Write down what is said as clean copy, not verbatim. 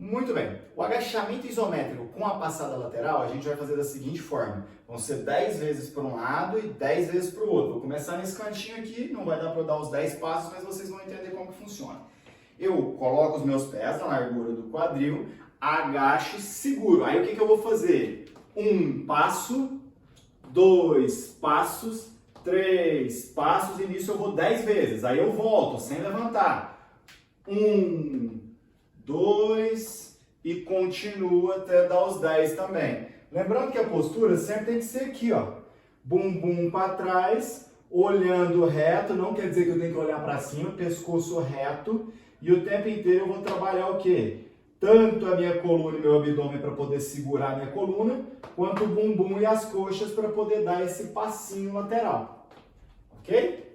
Muito bem. O agachamento isométrico com a passada lateral, a gente vai fazer da seguinte forma. Vão ser 10 vezes para um lado e 10 vezes para o outro. Vou começar nesse cantinho aqui, não vai dar para eu dar os 10 passos, mas vocês vão entender como que funciona. Eu coloco os meus pés na largura do quadril, agacho e seguro. Aí o que eu vou fazer? 1 passo, 2 passos, 3 passos e nisso eu vou 10 vezes. Aí eu volto sem levantar. 1, 2 e continuo até dar os 10 também. Lembrando que a postura sempre tem que ser aqui, ó. Bumbum para trás, olhando reto, não quer dizer que eu tenho que olhar para cima, pescoço reto. E o tempo inteiro eu vou trabalhar o quê? Tanto a minha coluna e meu abdômen para poder segurar a minha coluna, quanto o bumbum e as coxas para poder dar esse passinho lateral. Ok?